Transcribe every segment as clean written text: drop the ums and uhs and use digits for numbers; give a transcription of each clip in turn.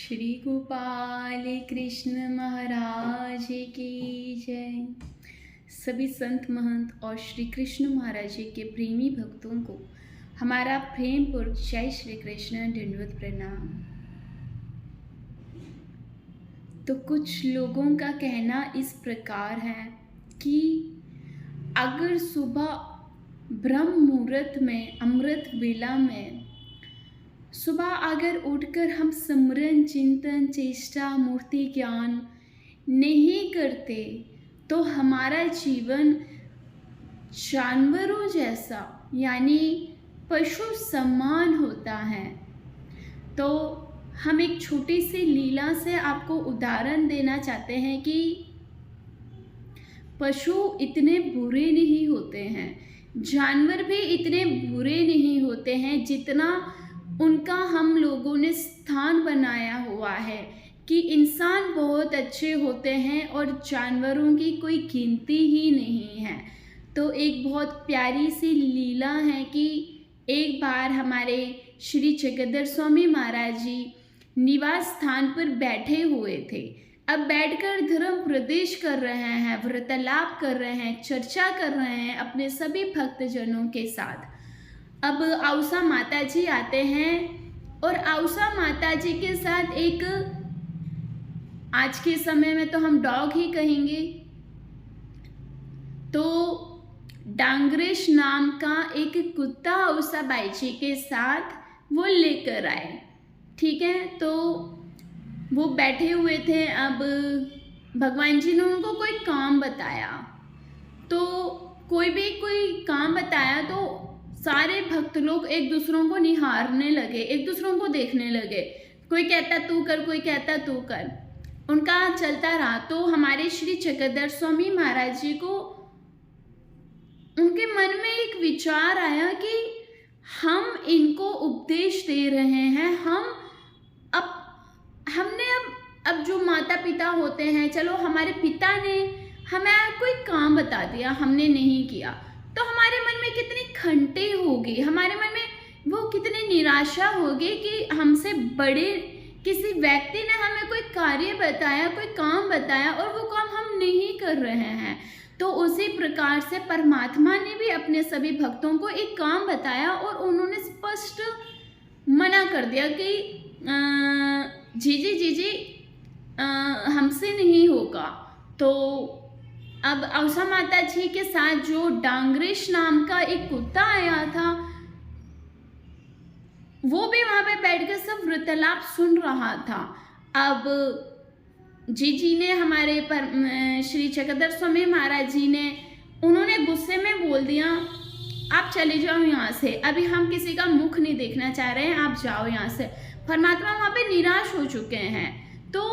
श्री गोपाल कृष्ण महाराज की जय। सभी संत महंत और श्री कृष्ण महाराज जी के प्रेमी भक्तों को हमारा प्रेमपूर्वक जय श्री कृष्ण दंडवत प्रणाम। तो कुछ लोगों का कहना इस प्रकार है कि अगर सुबह ब्रह्म मुहूर्त में अमृत वेला में सुबह अगर उठकर हम सिमरन चिंतन चेष्टा मूर्ति ज्ञान नहीं करते तो हमारा जीवन जानवरों जैसा यानी पशु समान होता है। तो हम एक छोटी सी लीला से आपको उदाहरण देना चाहते हैं कि पशु इतने बुरे नहीं होते हैं, जानवर भी इतने बुरे नहीं होते हैं जितना उनका हम लोगों ने स्थान बनाया हुआ है कि इंसान बहुत अच्छे होते हैं और जानवरों की कोई गिनती ही नहीं है। तो एक बहुत प्यारी सी लीला है कि एक बार हमारे श्री जगदर स्वामी महाराज जी निवास स्थान पर बैठे हुए थे। अब बैठकर धर्म प्रदेश कर रहे हैं, वार्तालाप कर रहे हैं, चर्चा कर रहे हैं अपने सभी भक्तजनों के साथ। अब औसा माता जी आते हैं और औसा माता जी के साथ एक, आज के समय में तो हम डॉग ही कहेंगे, तो डांगरेश नाम का एक कुत्ता औसा बाई जी के साथ वो लेकर आए। ठीक है, तो वो बैठे हुए थे। अब भगवान जी ने उनको कोई काम बताया, तो कोई काम बताया तो सारे भक्त लोग एक दूसरों को निहारने लगे, एक दूसरों को देखने लगे। कोई कहता तू कर, कोई कहता तू कर। उनका चलता रहा। तो हमारे श्री जगदर स्वामी महाराज जी को उनके मन में एक विचार आया कि हम इनको उपदेश दे रहे हैं, हमने अब जो माता पिता होते हैं, चलो हमारे पिता ने हमें कोई काम बता दिया, हमने नहीं किया, तो हमारे मन में कितनी खंटे होगी, हमारे मन में वो कितनी निराशा होगी कि हमसे बड़े किसी व्यक्ति ने हमें कोई कार्य बताया, कोई काम बताया और वो काम हम नहीं कर रहे हैं। तो उसी प्रकार से परमात्मा ने भी अपने सभी भक्तों को एक काम बताया और उन्होंने स्पष्ट मना कर दिया कि जी हमसे नहीं होगा। तो अब औसा माता जी के साथ जो डांगरेश नाम का एक कुत्ता आया था, वो भी वहां पे बैठकर सब वार्तालाप सुन रहा था। अब जी ने हमारे श्री जगदर स्वामी महाराज जी ने, उन्होंने गुस्से में बोल दिया आप चले जाओ यहाँ से, अभी हम किसी का मुख नहीं देखना चाह रहे हैं, आप जाओ यहाँ से। परमात्मा वहां पे निराश हो चुके हैं, तो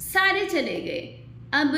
सारे चले गए। अब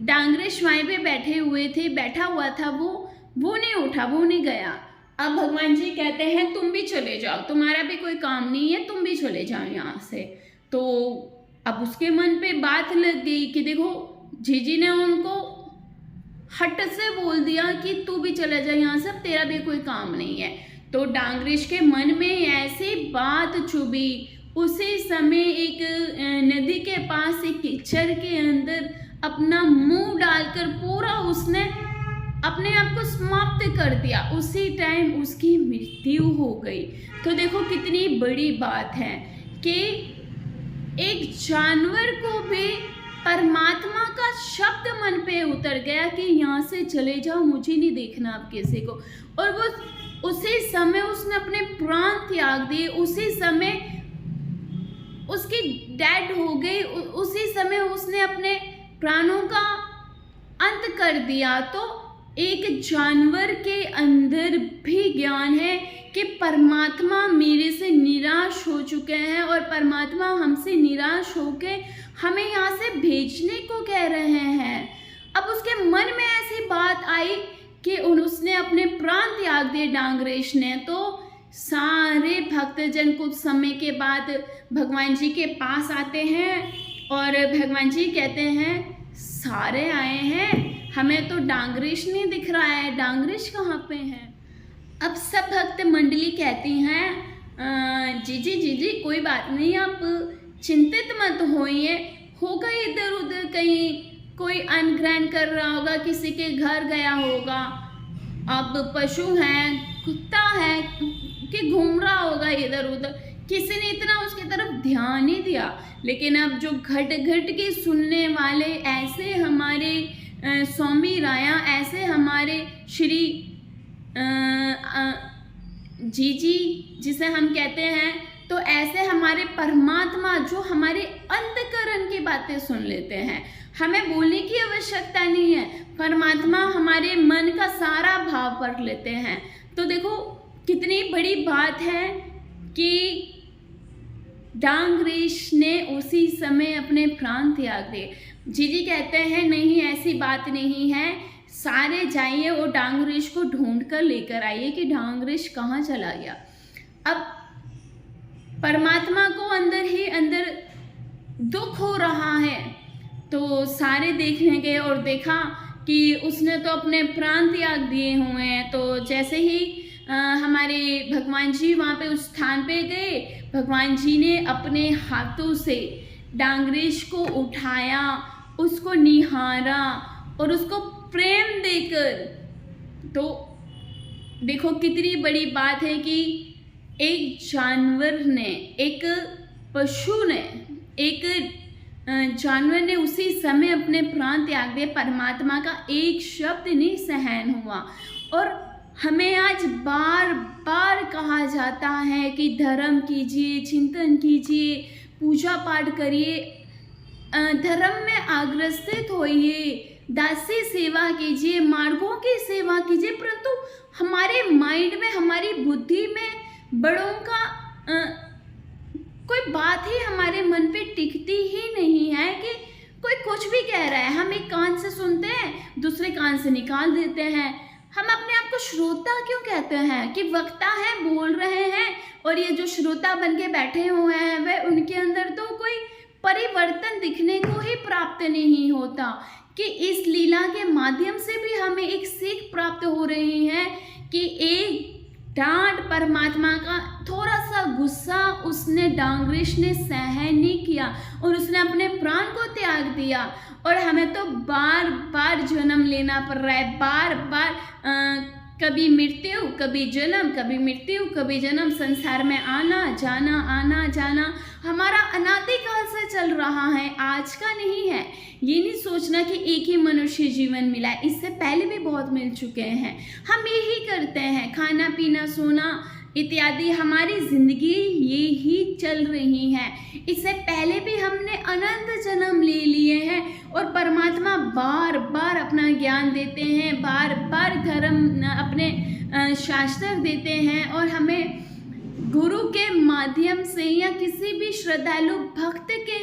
डांगरेश वहीं पे बैठा हुआ था, वो नहीं उठा, वो नहीं गया। अब भगवान जी कहते हैं तुम भी चले जाओ, तुम्हारा भी कोई काम नहीं है, तुम भी चले जाओ यहाँ से। तो अब उसके मन पे बात लग गई कि देखो जीजी ने उनको हट से बोल दिया कि तू भी चला जा यहाँ से, तेरा भी कोई काम नहीं है। तो डांगरेश के मन में ऐसी बात चुभी। उसी समय एक नदी के पास एक कीचड़ के अंदर अपना मुंह डालकर पूरा उसने अपने आप को समाप्त कर दिया। उसी टाइम उसकी मृत्यु हो गई। तो देखो कितनी बड़ी बात है कि एक जानवर को भी परमात्मा का शब्द मन पे उतर गया कि यहाँ से चले जाओ, मुझे नहीं देखना आप किसी को। और वो उसी समय उसने अपने प्राण त्याग दिए, उसी समय उसकी डेड हो गई, उसी समय उसने अपने प्राणों का अंत कर दिया। तो एक जानवर के अंदर भी ज्ञान है कि परमात्मा मेरे से निराश हो चुके हैं और परमात्मा हमसे निराश होके हमें यहाँ से भेजने को कह रहे हैं। अब उसके मन में ऐसी बात आई कि उसने अपने प्राण त्याग दिए डांगरेश ने। तो सारे भक्तजन कुछ समय के बाद भगवान जी के पास आते हैं और भगवान जी कहते हैं सारे आए हैं, हमें तो डांगरेश नहीं दिख रहा है, डांगरेश कहाँ पे है। अब सब भक्त मंडली कहती हैं जीजी जीजी कोई बात नहीं, आप चिंतित मत होइए, होगा इधर उधर कहीं कोई अन्न ग्रहण कर रहा होगा, किसी के घर गया होगा। अब पशु है, कुत्ता है कि घूम रहा होगा इधर उधर, किसी ने इतना उसकी तरफ ध्यान नहीं दिया। लेकिन अब जो घट घट के सुनने वाले ऐसे हमारे स्वामी राया, ऐसे हमारे श्री जीजी जिसे हम कहते हैं, तो ऐसे हमारे परमात्मा जो हमारे अंतकरण की बातें सुन लेते हैं, हमें बोलने की आवश्यकता नहीं है, परमात्मा हमारे मन का सारा भाव पढ़ लेते हैं। तो देखो कितनी बड़ी बात है कि डांगरेश ने उसी समय अपने प्राण त्याग दिए। जीजी कहते हैं नहीं ऐसी बात नहीं है, सारे जाइए और डांगरेश को ढूंढ कर लेकर आइए कि डांगरेश कहाँ चला गया। अब परमात्मा को अंदर ही अंदर दुख हो रहा है, तो सारे देखने गए और देखा कि उसने तो अपने प्राण त्याग दिए हुए हैं। तो जैसे ही हमारे भगवान जी वहाँ पे उस स्थान पे गए, भगवान जी ने अपने हाथों से डांगरेश को उठाया, उसको निहारा और उसको प्रेम देकर, तो देखो कितनी बड़ी बात है कि एक जानवर ने, एक पशु ने, एक जानवर ने उसी समय अपने प्राण त्याग दिए, परमात्मा का एक शब्द नहीं सहन हुआ। और हमें आज बार बार कहा जाता है कि धर्म कीजिए, चिंतन कीजिए, पूजा पाठ करिए, धर्म में अग्रसित होइए, दासी सेवा कीजिए, मार्गों की सेवा कीजिए, परंतु हमारे माइंड में, हमारी बुद्धि में बड़ों का कोई बात ही हमारे मन पे टिकती ही नहीं है कि कोई कुछ भी कह रहा है, हम एक कान से सुनते हैं, दूसरे कान से निकाल देते हैं। हम अपने आप को श्रोता क्यों कहते हैं कि वक्ता है, बोल रहे हैं, और ये जो श्रोता बन के बैठे हुए हैं वह उनके अंदर तो कोई परिवर्तन दिखने को ही प्राप्त नहीं होता। कि इस लीला के माध्यम से भी हमें एक सीख प्राप्त हो रही है कि एक डांट परमात्मा का, थोड़ा सा गुस्सा उसने डांगरेश ने सहन नहीं किया और उसने अपने प्राण को त्याग दिया। और हमें तो बार बार जन्म लेना पड़ रहा है, बार बार कभी मृत्यु, कभी जन्म, कभी मृत्यु, कभी जन्म, संसार में आना जाना, आना जाना हमारा अनादिकाल से चल रहा है, आज का नहीं है। ये नहीं सोचना कि एक ही मनुष्य जीवन मिला है, इससे पहले भी बहुत मिल चुके हैं। हम यही करते हैं, खाना पीना सोना इत्यादि हमारी जिंदगी ये ही चल रही है। इससे पहले भी हमने अनंत जन्म ले लिए हैं और परमात्मा बार बार अपना ज्ञान देते हैं, बार बार धर्म अपने शास्त्र देते हैं, और हमें गुरु के माध्यम से या किसी भी श्रद्धालु भक्त के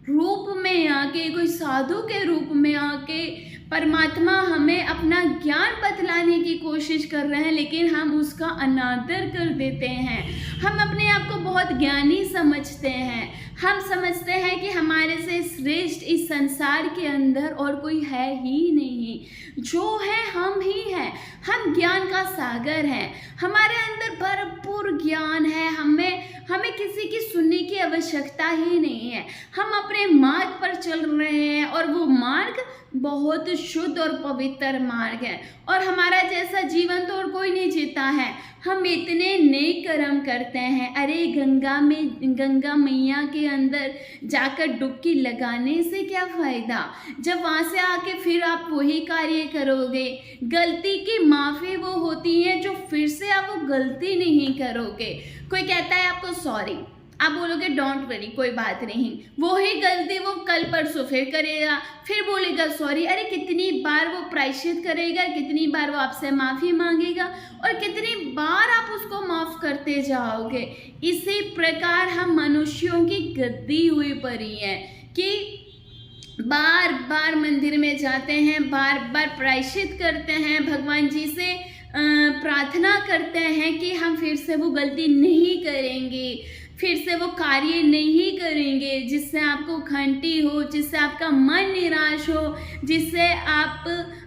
रूप में आके, कोई साधु के रूप में आके परमात्मा हमें अपना ज्ञान बतलाने की कोशिश कर रहे हैं, लेकिन हम उसका अनादर कर देते हैं। हम अपने आप को बहुत ज्ञानी समझते हैं, हम समझते हैं कि हमारे से श्रेष्ठ इस संसार के अंदर और कोई है ही नहीं, जो है हम ही हैं। हम ज्ञान का सागर हैं, हमारे अंदर भरपूर ज्ञान है, हमें किसी की सुनने की आवश्यकता ही नहीं है। हम अपने मार्ग पर चल रहे हैं और वो मार्ग बहुत शुद्ध और पवित्र मार्ग है, और हमारा जैसा जीवन तो और कोई नहीं जीता है। हम इतने नेक कर्म करते हैं, अरे गंगा मैया के अंदर जाकर डुबकी लगाने से क्या फ़ायदा, जब वहाँ से आके फिर आप वही कार्य करोगे। गलती की माफ़ी वो होती है जो फिर से आप वो गलती नहीं करोगे। कोई कहता है आपको सॉरी, आप बोलोगे डोंट वरी, कोई बात नहीं, वो ही गलती वो कल परसों फिर करेगा, फिर बोलेगा सॉरी। अरे कितनी बार वो प्रायश्चित करेगा, कितनी बार वो आपसे माफ़ी मांगेगा, और कितनी बार आप उसको माफ़ करते जाओगे। इसी प्रकार हम मनुष्यों की गद्दी हुई पड़ी है कि बार बार मंदिर में जाते हैं, बार बार प्रायश्चित करते हैं, भगवान जी से प्रार्थना करते हैं कि हम फिर से वो गलती नहीं करेंगे, फिर से वो कार्य नहीं करेंगे जिससे आपको घंटी हो, जिससे आपका मन निराश हो, जिससे आप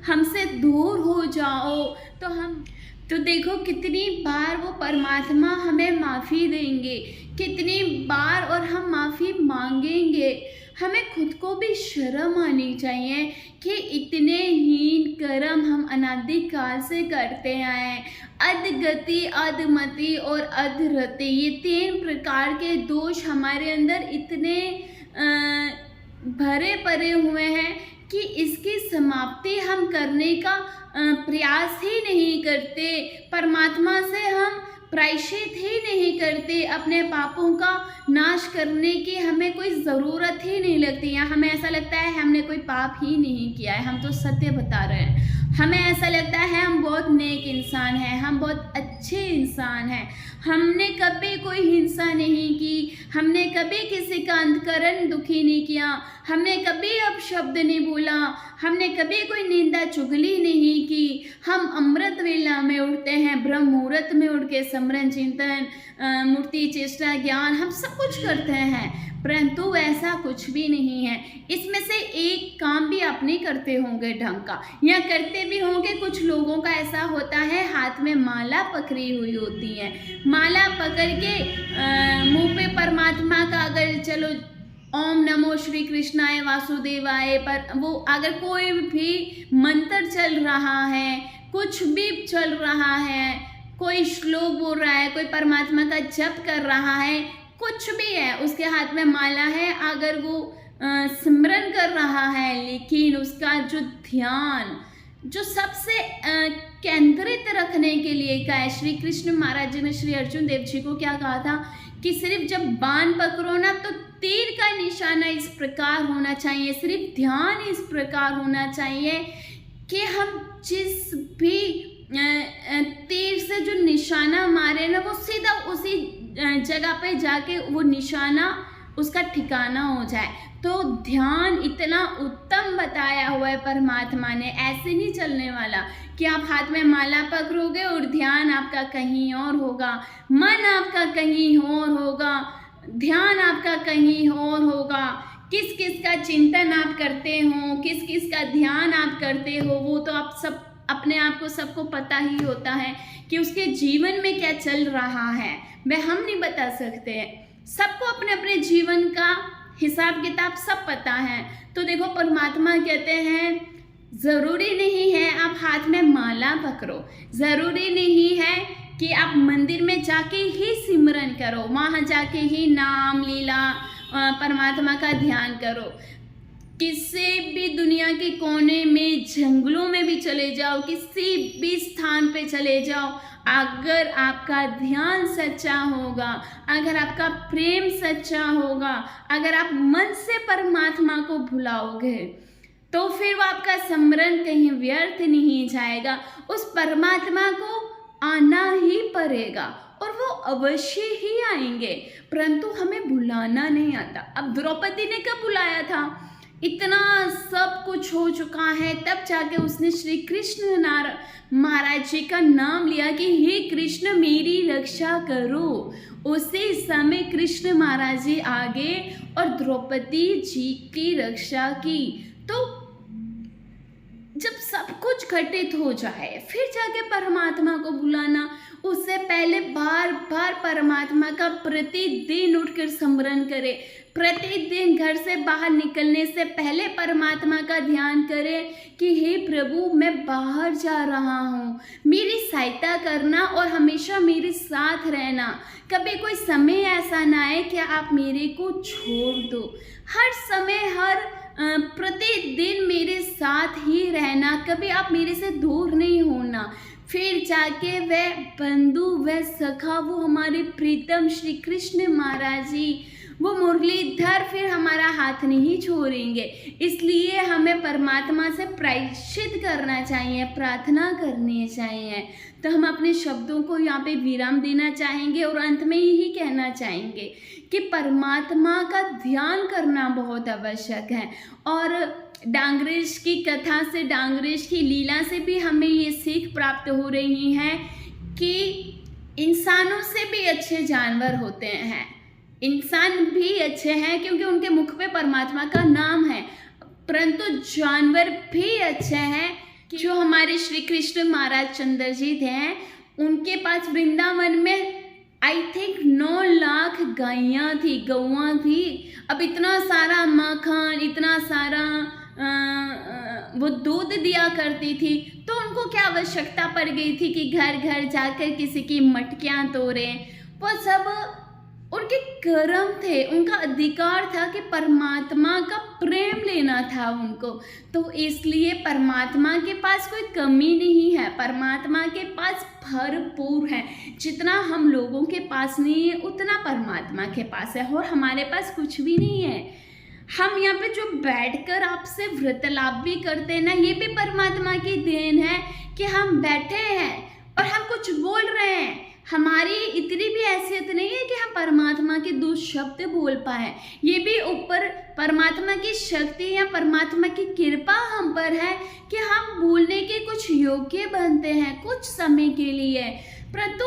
हमसे दूर हो जाओ। तो देखो कितनी बार वो परमात्मा हमें माफ़ी देंगे, कितनी बार और हम माफ़ी मांगेंगे। हमें खुद को भी शर्म आनी चाहिए कि इतने हीन कर्म हम अनादिकाल से करते आए हैं। अधगति, अधमति और अधरति, ये 3 प्रकार के दोष हमारे अंदर इतने भरे पड़े हुए हैं कि इसकी समाप्ति हम करने का प्रयास ही नहीं करते। परमात्मा से हम प्रायश्चित ही नहीं करते, अपने पापों का नाश करने की हमें कोई ज़रूरत ही नहीं लगती। या हमें ऐसा लगता है हमने कोई पाप ही नहीं किया है, हम तो सत्य बता रहे हैं। हमें ऐसा लगता है हम बहुत नेक इंसान हैं, हम बहुत अच्छे इंसान हैं, हमने कभी कोई हिंसा नहीं की, हमने कभी किसी का अंतकरण दुखी नहीं किया, हमने कभी अपशब्द नहीं बोला, हमने कभी कोई निंदा चुगली नहीं की। हम अमृत वेला में उठते हैं, ब्रह्म मुहूर्त में उठ के स्मरण चिंतन मूर्ति चेष्टा ज्ञान हम सब कुछ करते हैं, परंतु ऐसा कुछ भी नहीं है। इसमें से एक काम भी आप नहीं करते होंगे ढंग का, या करते भी होंगे। कुछ लोगों का ऐसा होता है, हाथ में माला पकड़ी हुई होती है, माला पकड़ के मुंह पे परमात्मा का अगर चलो ओम नमो श्री कृष्णाय वासुदेवाय पर वो अगर कोई भी मंत्र चल रहा है, कुछ भी चल रहा है, कोई श्लोक बोल रहा है, कोई परमात्मा का जप कर रहा है, कुछ भी है, उसके हाथ में माला है, अगर वो सिमरन कर रहा है, लेकिन उसका जो ध्यान जो सबसे केंद्रित रखने के लिए कहा है, श्री कृष्ण महाराज जी ने श्री अर्जुन देव जी को क्या कहा था कि सिर्फ जब बाण पकड़ो ना तो तीर का निशाना इस प्रकार होना चाहिए, सिर्फ ध्यान इस प्रकार होना चाहिए कि हम जिस भी तीर से जो निशाना मारे ना वो सीधा उसी जगह पे जाके वो निशाना उसका ठिकाना हो जाए। तो ध्यान इतना उत्तम बताया हुआ है परमात्मा ने, ऐसे नहीं चलने वाला कि आप हाथ में माला पकड़ोगे और ध्यान आपका कहीं और होगा, मन आपका कहीं और होगा, ध्यान आपका कहीं और होगा। किस किस का चिंतन आप करते हो, किस किस का ध्यान आप करते हो, वो तो आप सब अपने आप को सबको पता ही होता है कि उसके जीवन में क्या चल रहा है, वह हम नहीं बता सकते। सबको अपने अपने जीवन का हिसाब किताब सब पता है। तो देखो परमात्मा कहते हैं ज़रूरी नहीं है आप हाथ में माला पकड़ो, ज़रूरी नहीं है कि आप मंदिर में जाके ही सिमरन करो, वहाँ जाके ही नाम लीला परमात्मा का ध्यान करो। किसी भी दुनिया के कोने में, जंगलों में भी चले जाओ, किसी भी स्थान पे चले जाओ, अगर आपका ध्यान सच्चा होगा, अगर आपका प्रेम सच्चा होगा, अगर आप मन से परमात्मा को भुलाओगे तो फिर वो आपका स्मरण कहीं व्यर्थ नहीं जाएगा। उस परमात्मा को आना ही पड़ेगा और वो अवश्य ही आएंगे, परंतु हमें बुलाना नहीं आता। अब द्रौपदी ने कब बुलाया था? इतना सब कुछ हो चुका है, तब जाके उसने श्री कृष्ण महाराज जी का नाम लिया कि हे कृष्ण मेरी रक्षा करो। उसी समय कृष्ण महाराज जी आगे और द्रौपदी जी की रक्षा की। तो जब सब कुछ घटित हो जाए फिर जाके परमात्मा को बुलाना, उससे पहले बार बार परमात्मा का प्रतिदिन उठकर स्मरण करें, प्रतिदिन घर से बाहर निकलने से पहले परमात्मा का ध्यान करें कि हे प्रभु मैं बाहर जा रहा हूँ, मेरी सहायता करना और हमेशा मेरे साथ रहना। कभी कोई समय ऐसा ना आए कि आप मेरे को छोड़ दो, हर समय हर प्रतिदिन मेरे साथ ही रहना, कभी आप मेरे से दूर नहीं होना। फिर जाके वह बंधु, वह सखा, वो हमारे प्रीतम श्री कृष्ण महाराज जी, वो मुरलीधर फिर हमारा हाथ नहीं छोड़ेंगे। इसलिए हमें परमात्मा से प्रायश्चित करना चाहिए, प्रार्थना करनी चाहिए। तो हम अपने शब्दों को यहाँ पे विराम देना चाहेंगे और अंत में यही कहना चाहेंगे कि परमात्मा का ध्यान करना बहुत आवश्यक है। और डांगरेश की कथा से, डांगरेश की लीला से भी हमें ये सीख प्राप्त हो रही है कि इंसानों से भी अच्छे जानवर होते हैं, इंसान भी अच्छे हैं क्योंकि उनके मुख पे परमात्मा का नाम है, परंतु जानवर भी अच्छे हैं। जो हमारे श्री कृष्ण महाराज चंद्र जी थे, उनके पास वृंदावन में आई थिंक 9 लाख गायें थी, गौआं थी। अब इतना सारा माखन, इतना सारा वो दूध दिया करती थी, तो उनको क्या आवश्यकता पड़ गई थी कि घर घर जाकर किसी की मटकियां तोड़ें। वो सब उनके कर्म थे, उनका अधिकार था कि परमात्मा का प्रेम लेना था उनको। तो इसलिए परमात्मा के पास कोई कमी नहीं है, परमात्मा के पास भरपूर है। जितना हम लोगों के पास नहीं है उतना परमात्मा के पास है, और हमारे पास कुछ भी नहीं है। हम यहाँ पे जो बैठकर आपसे वार्तालाप भी करते हैं ना, ये भी परमात्मा की देन है कि हम बैठे हैं और हम कुछ बोल रहे हैं। हमारी इतनी भी हैसियत नहीं है कि हम परमात्मा के 2 शब्द बोल पाए। ये भी ऊपर परमात्मा की शक्ति या परमात्मा की कृपा हम पर है कि हम बोलने के कुछ योग्य बनते हैं कुछ समय के लिए। परंतु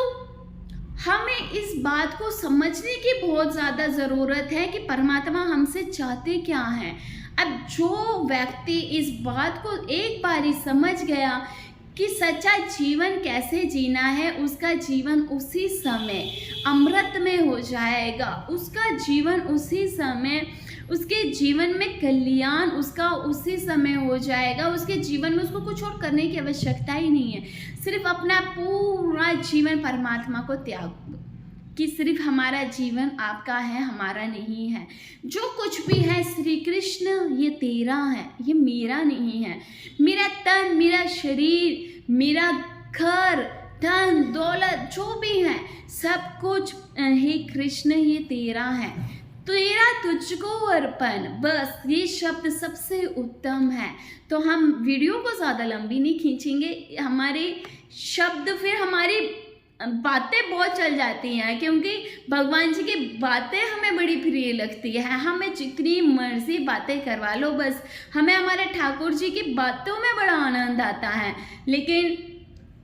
हमें इस बात को समझने की बहुत ज़्यादा ज़रूरत है कि परमात्मा हमसे चाहते क्या हैं। अब जो व्यक्ति इस बात को एक बार ही समझ गया कि सच्चा जीवन कैसे जीना है, उसका जीवन उसी समय अमृत में हो जाएगा। उसका जीवन उसी समय, उसके जीवन में कल्याण उसका उसी समय हो जाएगा। उसके जीवन में उसको कुछ और करने की आवश्यकता ही नहीं है। सिर्फ अपना पूरा जीवन परमात्मा को त्याग दो कि सिर्फ हमारा जीवन आपका है, हमारा नहीं है। जो कुछ भी है श्री कृष्ण ये तेरा है, ये मेरा नहीं है। मेरा तन, मेरा शरीर, मेरा घर, धन दौलत जो भी है सब कुछ हे कृष्ण ये तेरा है, तेरा तुझको अर्पण। बस ये शब्द सबसे उत्तम है। तो हम वीडियो को ज़्यादा लंबी नहीं खींचेंगे, हमारे शब्द फिर हमारी बातें बहुत चल जाती हैं, क्योंकि भगवान जी की बातें हमें बड़ी प्रिय लगती है। हमें जितनी मर्जी बातें करवा लो, बस हमें हमारे ठाकुर जी की बातों में बड़ा आनंद आता है। लेकिन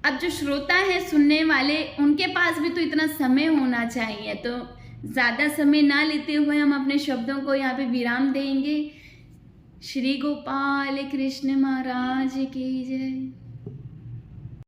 अब जो श्रोता हैं, सुनने वाले, उनके पास भी तो इतना समय होना चाहिए। तो ज़्यादा समय ना लेते हुए हम अपने शब्दों को यहाँ पे विराम देंगे। श्री गोपाल कृष्ण महाराज की जय।